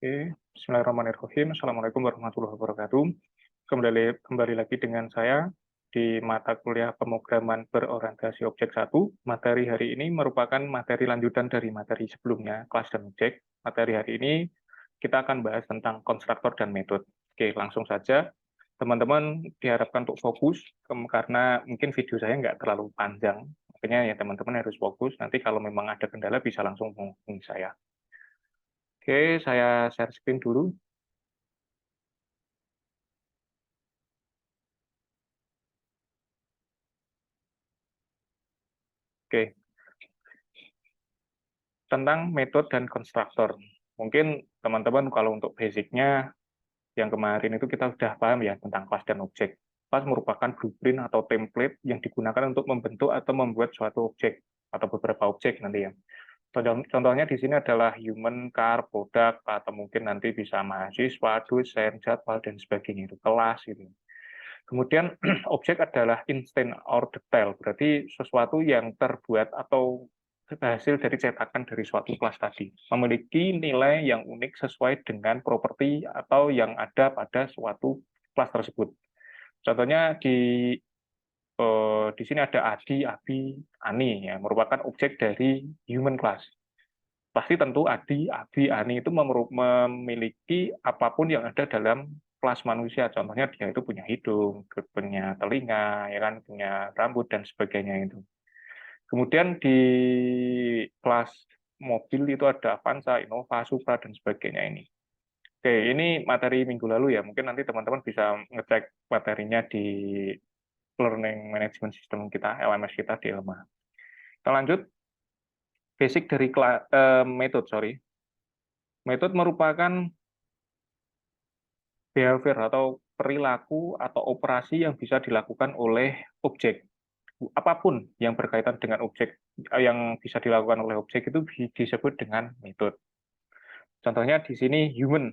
Oke, bismillahirrahmanirrahim. Assalamualaikum warahmatullahi wabarakatuh. Kembali lagi dengan saya di mata kuliah pemrograman berorientasi objek 1. Materi hari ini merupakan materi lanjutan dari materi sebelumnya, kelas dan objek. Materi hari ini kita akan bahas tentang konstruktor dan metode. Oke, langsung saja. Teman-teman diharapkan untuk fokus, karena mungkin video saya nggak terlalu panjang. Makanya ya teman-teman harus fokus. Nanti kalau memang ada kendala bisa langsung menghubungi saya. Oke, saya share screen dulu. Oke, tentang metode dan konstruktor. Mungkin teman-teman kalau untuk basicnya yang kemarin itu kita sudah paham ya tentang kelas dan objek. Kelas merupakan blueprint atau template yang digunakan untuk membentuk atau membuat suatu objek atau beberapa objek nanti ya. Contohnya di sini adalah human, car, produk, atau mungkin nanti bisa mahasiswa, dosen, jadwal, dan sebagainya itu kelas gitu. Kemudian objek adalah instant or detail, berarti sesuatu yang terbuat atau hasil dari cetakan dari suatu kelas tadi, memiliki nilai yang unik sesuai dengan properti atau yang ada pada suatu kelas tersebut. Contohnya di sini ada Adi, Abi, Ani, ya, merupakan objek dari human class. Pasti tentu Adi, Abi, Ani itu memiliki apapun yang ada dalam kelas manusia. Contohnya dia itu punya hidung, punya telinga, ya kan, punya rambut dan sebagainya itu. Kemudian di kelas mobil itu ada Avanza, Innova, Supra dan sebagainya ini. Oke, ini materi minggu lalu ya. Mungkin nanti teman-teman bisa ngecek materinya di Learning Management System kita, LMS kita di Elma. Kita lanjut. Basic dari metode, sorry. Metode merupakan behavior atau perilaku atau operasi yang bisa dilakukan oleh objek. Apapun yang berkaitan dengan objek, yang bisa dilakukan oleh objek itu disebut dengan metode. Contohnya di sini human.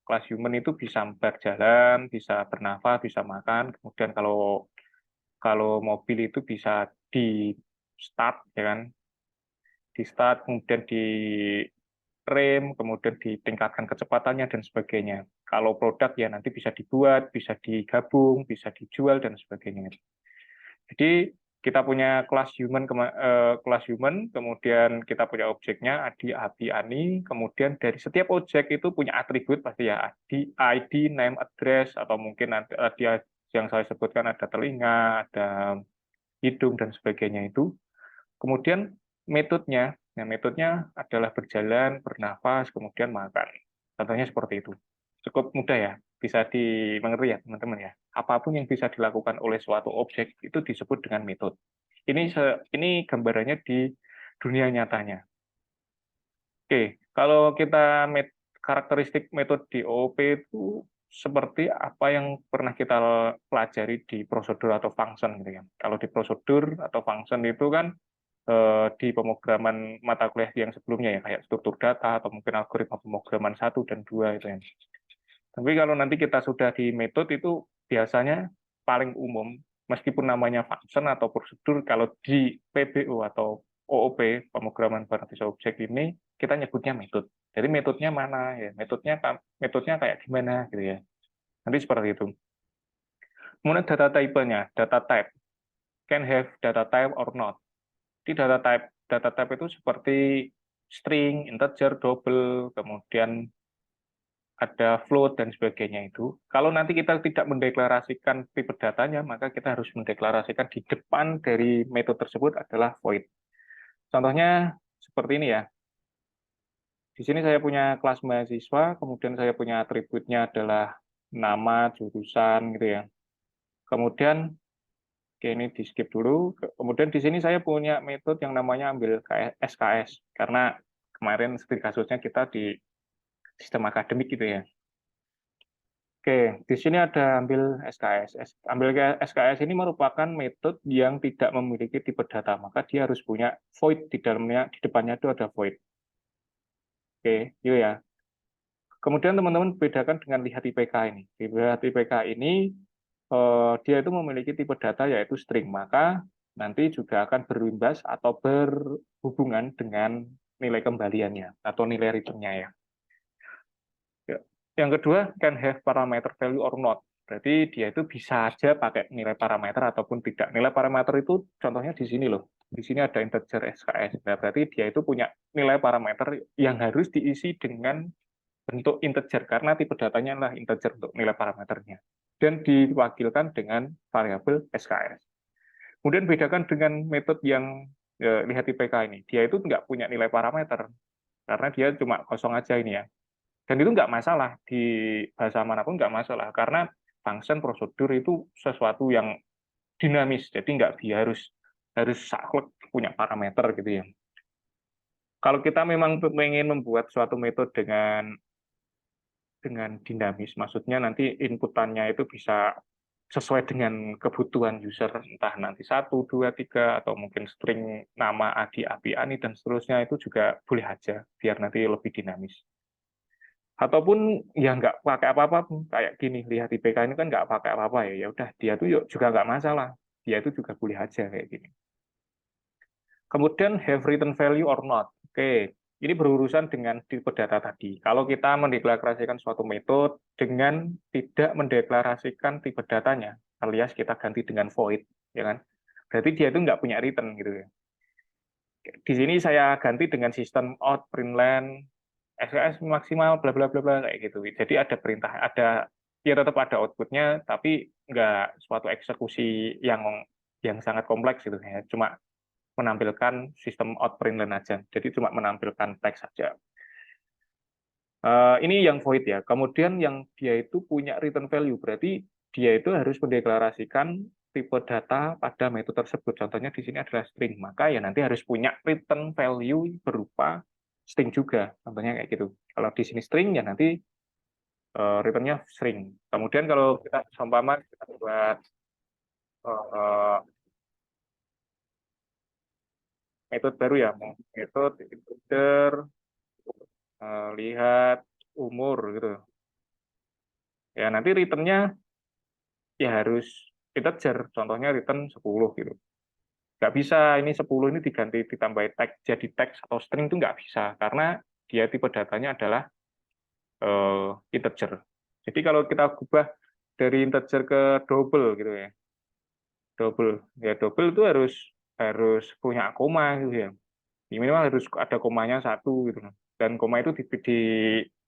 Kelas human itu bisa berjalan, bisa bernafas, bisa makan. Kemudian kalau kalau mobil itu bisa di start, ya kan? Di start, kemudian di rem, kemudian ditingkatkan kecepatannya dan sebagainya. Kalau produk ya nanti bisa dibuat, bisa digabung, bisa dijual dan sebagainya. Jadi kita punya kelas human, kemudian kita punya objeknya Adi, Abi, Ani, kemudian dari setiap objek itu punya atribut pasti ya ID, name, address, atau mungkin nanti yang saya sebutkan ada telinga, ada hidung dan sebagainya itu. Kemudian metodenya, nah metodenya adalah berjalan, bernafas, kemudian makan. Contohnya seperti itu. Cukup mudah ya, bisa dimengerti ya teman-teman ya. Apapun yang bisa dilakukan oleh suatu objek itu disebut dengan metode. Ini gambarannya di dunia nyatanya. Oke, kalau kita karakteristik metode di OOP itu seperti apa yang pernah kita pelajari di prosedur atau function gitu ya. Kalau di prosedur atau function itu kan di pemrograman mata kuliah yang sebelumnya ya, kayak struktur data atau mungkin algoritma pemrograman 1 dan 2 itu ya. Tapi kalau nanti kita sudah di metode itu biasanya paling umum, meskipun namanya function atau prosedur, kalau di PBO atau OOP, pemrograman berbasis objek ini, kita nyebutnya metode. Jadi metodenya mana ya? Metodenya kayak gimana gitu ya. Nanti seperti itu. Kemudian data type-nya, data type can have data type or not. Di data type itu seperti string, integer, double, kemudian ada float dan sebagainya itu. Kalau nanti kita tidak mendeklarasikan tipe datanya, maka kita harus mendeklarasikan di depan dari metode tersebut adalah void. Contohnya seperti ini ya. Di sini saya punya kelas mahasiswa, kemudian saya punya atributnya adalah nama, jurusan gitu ya. Kemudian oke, ini di skip dulu. Kemudian di sini saya punya metode yang namanya ambil SKS, karena kemarin studi kasusnya kita di sistem akademik gitu ya. Oke, di sini ada ambil SKS. Ambil SKS ini merupakan metode yang tidak memiliki tipe data, maka dia harus punya void di dalamnya, di depannya itu ada void. Oke, yuk ya. Kemudian teman-teman bedakan dengan lihat IPK ini. Lihat IPK ini dia itu memiliki tipe data yaitu string, maka nanti juga akan berimbas atau berhubungan dengan nilai kembaliannya atau nilai returnnya ya. Yang kedua, can have parameter value or not. Berarti dia itu bisa aja pakai nilai parameter ataupun tidak. Nilai parameter itu contohnya di sini loh. Di sini ada integer SKS. Nah, berarti dia itu punya nilai parameter yang harus diisi dengan bentuk integer karena tipe datanya adalah integer untuk nilai parameternya. Dan diwakilkan dengan variabel SKS. Kemudian bedakan dengan metode yang lihat IPK ini. Dia itu nggak punya nilai parameter karena dia cuma kosong aja ini ya. Dan itu nggak masalah di bahasa manapun nggak masalah karena function prosedur itu sesuatu yang dinamis, jadi nggak harus harus saklek punya parameter gitu ya. Kalau kita memang ingin membuat suatu metode dengan dinamis, maksudnya nanti inputannya itu bisa sesuai dengan kebutuhan user, entah nanti 1, 2, 3, atau mungkin string nama Adi, Abi, Ani, dan seterusnya, itu juga boleh aja, biar nanti lebih dinamis. Ataupun ya nggak pakai apa-apa, kayak gini, lihat IPK ini kan nggak pakai apa-apa ya udah dia tuh yuk juga nggak masalah, dia itu juga boleh aja kayak gini. Kemudian have written value or not. Oke, ini berurusan dengan tipe data tadi. Kalau kita mendeklarasikan suatu metode dengan tidak mendeklarasikan tipe datanya, alias kita ganti dengan void, ya kan? Berarti dia itu nggak punya return gitu ya. Di sini saya ganti dengan sistem out, println, SKS maksimal, bla bla bla bla kayak gitu. Jadi ada perintah, ada ya tetap ada outputnya, tapi nggak suatu eksekusi yang sangat kompleks gitu ya. Cuma menampilkan sistem out println aja. Jadi cuma menampilkan teks saja. Ini yang void ya. Kemudian yang dia itu punya return value, berarti dia itu harus mendeklarasikan tipe data pada metode tersebut. Contohnya di sini adalah string, maka ya nanti harus punya return value berupa string juga. Contohnya kayak gitu. Kalau di sini string ya nanti returnnya string. Kemudian kalau kita seumpama kita buat uh, metode baru ya, metode integer lihat umur gitu. Ya nanti returnnya ya harus integer, contohnya return 10 gitu. Nggak bisa ini 10 ini diganti ditambahin teks jadi teks atau string itu nggak bisa karena dia tipe datanya adalah integer. Jadi kalau kita ubah dari integer ke double gitu ya, double itu harus harus punya koma gitu ya. Minimal harus ada komanya 1 gitu. Dan koma itu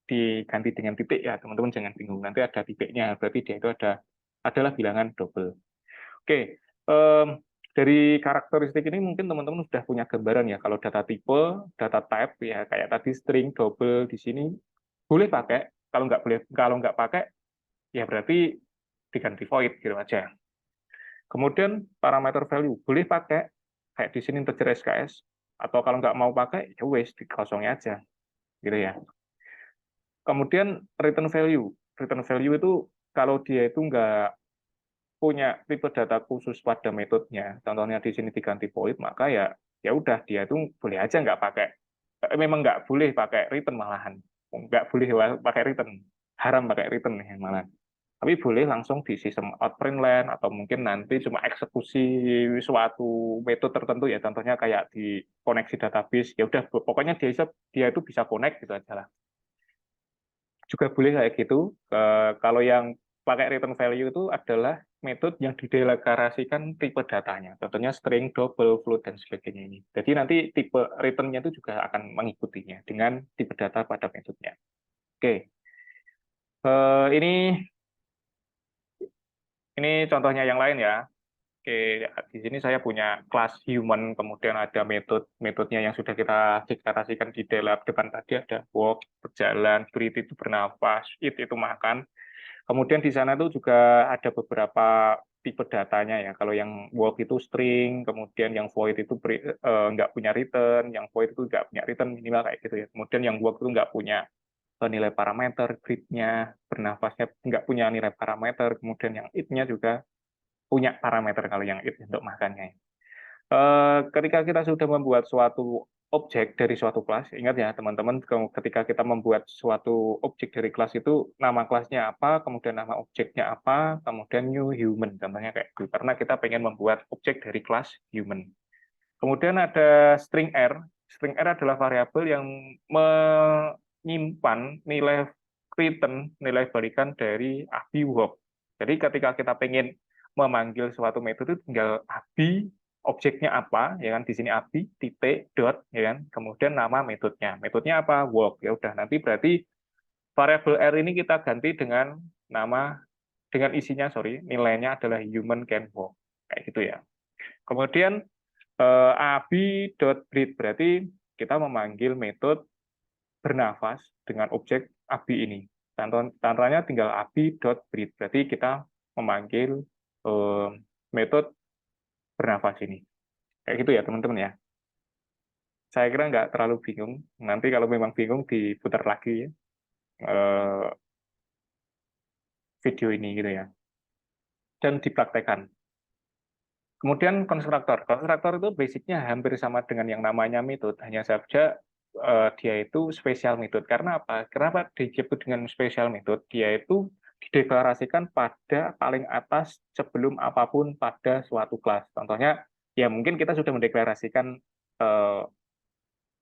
diganti dengan titik ya, teman-teman jangan bingung. Nanti ada titiknya, berarti dia itu adalah bilangan double. Oke, dari karakteristik ini mungkin teman-teman sudah punya gambaran ya. Kalau data tipe, data type ya kayak tadi string, double di sini boleh pakai. Kalau nggak pakai ya berarti diganti void gitu aja. Kemudian parameter value boleh pakai kayak di sini integer SKS, atau kalau nggak mau pakai ya wes dikosongin aja gitu ya. Kemudian return value itu kalau dia itu nggak punya tipe data khusus pada metodenya, contohnya di sini diganti void, maka ya ya udah dia itu boleh aja nggak pakai, memang nggak boleh pakai return malahan, nggak boleh pakai return, haram pakai return ya malah. Tapi boleh langsung di sistem outprintln atau mungkin nanti cuma eksekusi suatu metode tertentu ya, contohnya kayak di koneksi database ya udah pokoknya dia itu bisa connect gitu aja lah. Juga boleh kayak gitu. Kalau yang pakai return value itu adalah metode yang dideklarasikan tipe datanya, contohnya string, double, float dan sebagainya ini. Jadi nanti tipe return-nya itu juga akan mengikutinya dengan tipe data pada metodenya. Oke, ini contohnya yang lain ya. Oke, di sini saya punya kelas human, kemudian ada metodenya yang sudah kita deklarasikan di dalam depan tadi, ada walk, berjalan, breathe itu bernafas, eat itu makan. Kemudian di sana tuh juga ada beberapa tipe datanya ya. Kalau yang walk itu string, kemudian yang void itu nggak punya return, yang void itu nggak punya return minimal kayak gitu ya. Kemudian yang walk itu nggak punya nilai parameter, breathe-nya, bernafasnya nggak punya nilai parameter, kemudian yang eat-nya juga punya parameter kalau yang eat untuk makannya. Ketika kita sudah membuat suatu objek dari suatu kelas, ingat ya teman-teman, ketika kita membuat suatu objek dari kelas itu nama kelasnya apa, kemudian nama objeknya apa, kemudian new human, contohnya kayak gitu. Karena kita pengen membuat objek dari kelas human. Kemudian ada string r. String r adalah variabel yang menyimpan nilai return nilai balikan dari abi walk. Jadi ketika kita pengen memanggil suatu metode tinggal abi objeknya apa, ya kan, di sini abi titik dot, ya kan, kemudian nama metodenya apa, walk. Ya udah, nanti berarti variabel r ini kita ganti dengan isinya, nilainya adalah human can walk, kayak gitu ya. Kemudian abi.breathe berarti kita memanggil metode bernafas dengan objek abi ini. Contohnya tinggal abi.breathe, berarti kita memanggil metode bernafas ini. Kayak gitu ya teman-teman ya. Saya kira nggak terlalu bingung. Nanti kalau memang bingung diputar lagi ya, video ini gitu ya. Dan dipraktekkan. Kemudian konstruktor. Konstruktor itu basicnya hampir sama dengan yang namanya metode, hanya saja dia itu spesial metode. Karena apa? Kenapa disebut dengan spesial metode? Dia itu dideklarasikan pada paling atas sebelum apapun pada suatu kelas. Contohnya, ya mungkin kita sudah mendeklarasikan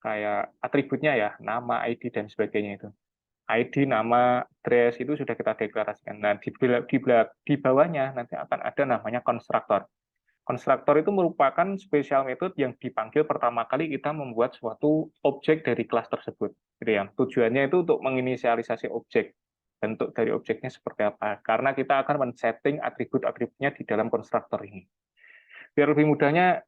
kayak atributnya ya, nama, ID, dan sebagainya itu. ID, nama, address itu sudah kita deklarasikan. Nah, di bawahnya nanti akan ada namanya konstruktor. Konstruktor itu merupakan spesial method yang dipanggil pertama kali kita membuat suatu objek dari kelas tersebut. Gitu ya. Tujuannya itu untuk menginisialisasi objek. Bentuk dari objeknya seperti apa. Karena kita akan men-setting atribut-atributnya di dalam konstruktor ini. Biar lebih mudahnya,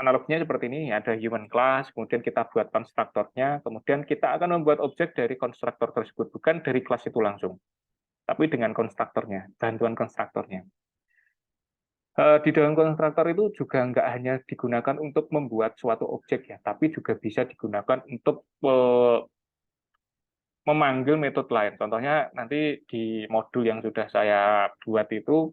analoginya seperti ini. Ada human class, kemudian kita buat konstruktornya, kemudian kita akan membuat objek dari konstruktor tersebut. Bukan dari kelas itu langsung, tapi dengan konstruktornya, bantuan konstruktornya. Di dalam konstruktor itu juga nggak hanya digunakan untuk membuat suatu objek ya, tapi juga bisa digunakan untuk memanggil metode lain. Contohnya nanti di modul yang sudah saya buat itu,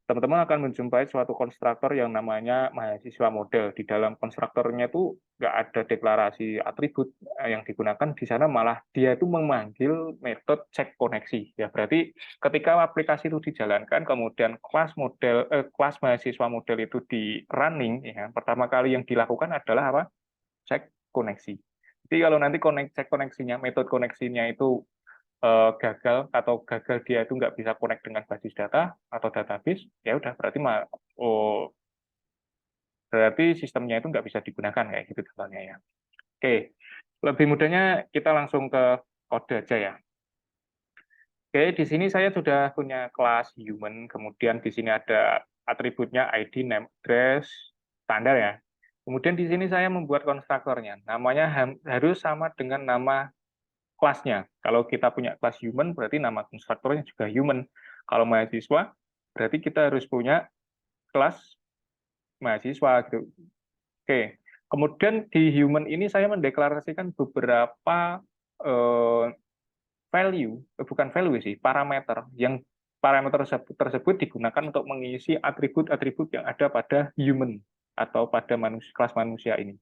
teman-teman akan menjumpai suatu konstruktor yang namanya mahasiswa model. Di dalam konstruktornya itu nggak ada deklarasi atribut yang digunakan, di sana malah dia itu memanggil metode cek koneksi. Ya, berarti ketika aplikasi itu dijalankan, kemudian kelas mahasiswa model itu di running, ya, pertama kali yang dilakukan adalah apa? Cek koneksi. Jadi kalau nanti cek koneksinya, metode koneksinya itu gagal dia itu nggak bisa connect dengan basis data atau database, ya udah berarti sistemnya itu nggak bisa digunakan kayak gitu contohnya ya. Oke, lebih mudahnya kita langsung ke kode aja ya. Oke, di sini saya sudah punya kelas human, kemudian di sini ada atributnya ID, name, address, standar ya. Kemudian di sini saya membuat konstruktornya, namanya harus sama dengan nama kelasnya. Kalau kita punya kelas human, berarti nama konstruktornya juga human. Kalau mahasiswa, berarti kita harus punya kelas mahasiswa. Gitu. Oke. Kemudian di human ini saya mendeklarasikan beberapa bukan value sih, parameter yang parameter tersebut digunakan untuk mengisi atribut-atribut yang ada pada human atau pada kelas manusia ini.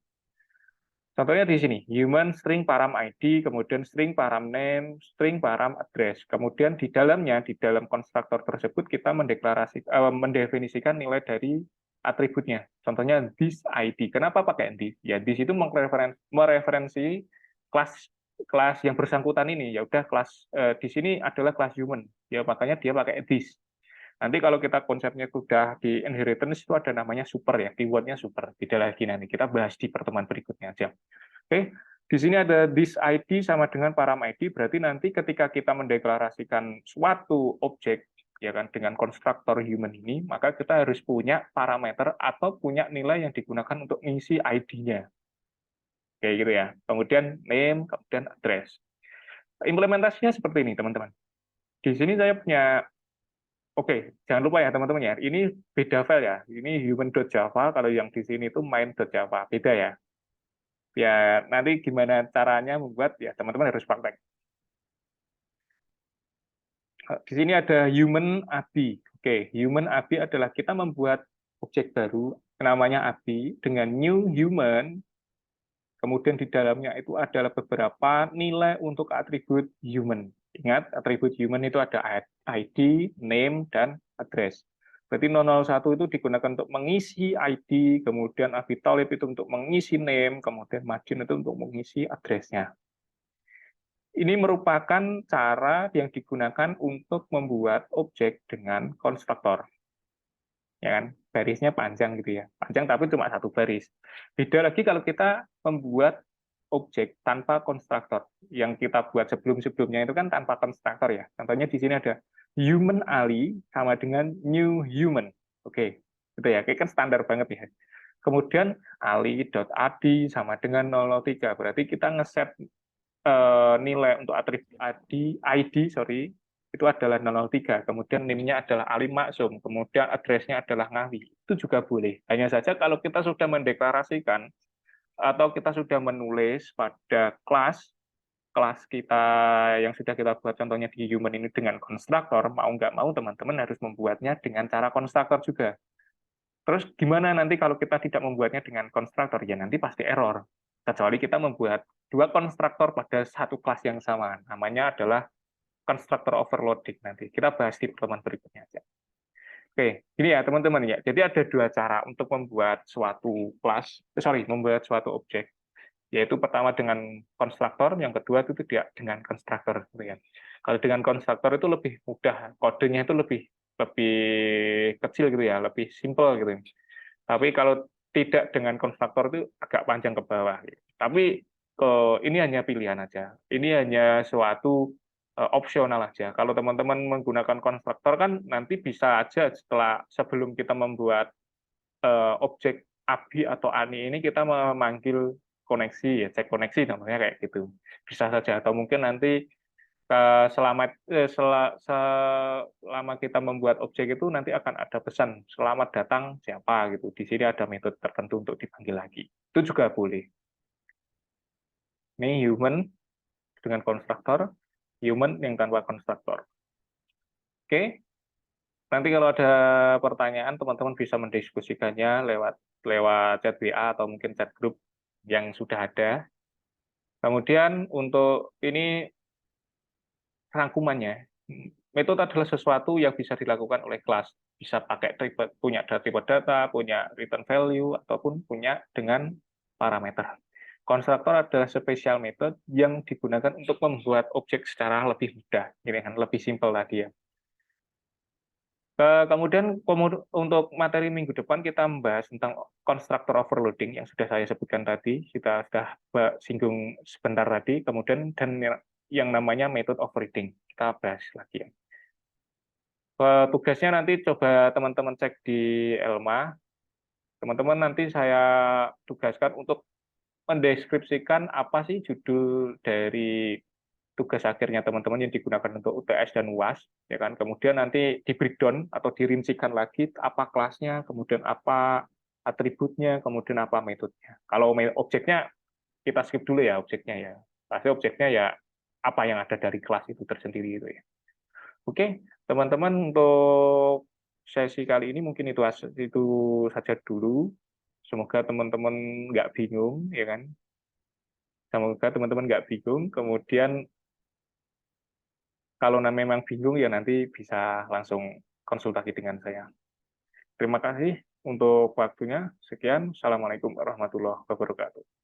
Contohnya di sini, human string param ID, kemudian string param name, string param address. Kemudian di dalamnya, di dalam konstruktor tersebut, kita mendefinisikan nilai dari atributnya. Contohnya this ID. Kenapa pakai this? Ya, this itu mereferensi kelas yang bersangkutan ini. Ya udah, kelas di sini adalah kelas human. Ya, makanya dia pakai this. Nanti kalau kita konsepnya sudah di inheritance itu ada namanya super ya, keywordnya super. Tidak lagi nanti kita bahas di pertemuan berikutnya aja. Oke, di sini ada this ID sama dengan param ID, berarti nanti ketika kita mendeklarasikan suatu objek ya kan dengan konstruktor human ini, maka kita harus punya parameter atau punya nilai yang digunakan untuk mengisi ID-nya. Kayak gitu ya. Kemudian name, kemudian address. Implementasinya seperti ini, teman-teman. Di sini saya punya Oke, jangan lupa ya teman-teman ya, ini beda file ya. Ini human.java, kalau yang di sini itu main.java, beda ya. Ya, nanti gimana caranya membuat, ya teman-teman harus praktek. Di sini ada human API. Oke, human API adalah kita membuat objek baru, namanya API, dengan new human, kemudian di dalamnya itu adalah beberapa nilai untuk atribut human. Ingat, atribut human itu ada ID, name, dan address. Berarti 001 itu digunakan untuk mengisi ID, kemudian abitolib itu untuk mengisi name, kemudian margin itu untuk mengisi address-nya. Ini merupakan cara yang digunakan untuk membuat objek dengan konstruktor. Ya kan? Barisnya panjang gitu ya. Panjang tapi cuma satu baris. Beda lagi kalau kita membuat objek tanpa konstruktor. Yang kita buat sebelum-sebelumnya itu kan tanpa konstruktor ya. Contohnya di sini ada human Ali sama dengan new human. Oke, gitu ya. Kayak kan standar banget ya. Kemudian ali.id sama dengan 003. Berarti kita ngeset nilai untuk atribut ID, sorry, itu adalah 003. Kemudian NIM-nya adalah Ali Maksum. Kemudian address-nya adalah Ngawi. Itu juga boleh. Hanya saja kalau kita sudah mendeklarasikan atau kita sudah menulis pada kelas kita yang sudah kita buat contohnya di human ini dengan konstruktor, mau nggak mau teman-teman harus membuatnya dengan cara konstruktor juga. Terus gimana nanti kalau kita tidak membuatnya dengan konstruktor? Ya nanti pasti error. Kecuali kita membuat dua konstruktor pada satu kelas yang sama. Namanya adalah konstruktor overloading nanti. Kita bahas di pertemuan berikutnya aja. Oke, ini ya teman-teman ya. Jadi ada dua cara untuk membuat suatu kelas, membuat suatu objek. Yaitu pertama dengan konstruktor, yang kedua itu tidak dengan konstruktor. Gitu ya. Kalau dengan konstruktor itu lebih mudah, kodenya itu lebih lebih kecil gitu ya, lebih simple gitu. Tapi kalau tidak dengan konstruktor itu agak panjang ke bawah. Tapi ini hanya pilihan aja. Ini hanya suatu opsional aja. Kalau teman-teman menggunakan konstruktor kan nanti bisa aja sebelum kita membuat objek ABI atau ANI ini kita memanggil koneksi ya, cek koneksi namanya kayak gitu. Bisa saja atau mungkin nanti selama kita membuat objek itu nanti akan ada pesan selamat datang siapa gitu. Di sini ada metode tertentu untuk dipanggil lagi. Itu juga boleh. Ini human dengan konstruktor, human yang tanpa konstruktor. Oke. Nanti kalau ada pertanyaan teman-teman bisa mendiskusikannya lewat lewat chat WA atau mungkin chat grup yang sudah ada. Kemudian untuk ini rangkumannya, metode adalah sesuatu yang bisa dilakukan oleh kelas. Bisa pakai punya tipe data, punya return value, ataupun punya dengan parameter. Konstruktor adalah spesial metode yang digunakan untuk membuat objek secara lebih mudah, ini kan lebih simpel tadi ya. Kemudian untuk materi minggu depan kita membahas tentang konstruktor overloading yang sudah saya sebutkan tadi, kita sudah singgung sebentar tadi, kemudian dan yang namanya metode overriding. Kita bahas lagi ya. Tugasnya nanti coba teman-teman cek di Elma. Teman-teman nanti saya tugaskan untuk mendeskripsikan apa sih judul dari tugas akhirnya teman-teman yang digunakan untuk UTS dan UAS, ya kan. Kemudian nanti di breakdown atau dirincikan lagi apa kelasnya, kemudian apa atributnya, kemudian apa metodenya. Kalau objeknya kita skip dulu ya objeknya ya. Pasti objeknya ya apa yang ada dari kelas itu tersendiri itu ya. Oke, teman-teman untuk sesi kali ini mungkin itu saja dulu. Semoga teman-teman nggak bingung, ya kan? Semoga teman-teman nggak bingung. Kemudian kalau memang bingung ya nanti bisa langsung konsultasi dengan saya. Terima kasih untuk waktunya. Sekian. Assalamualaikum warahmatullahi wabarakatuh.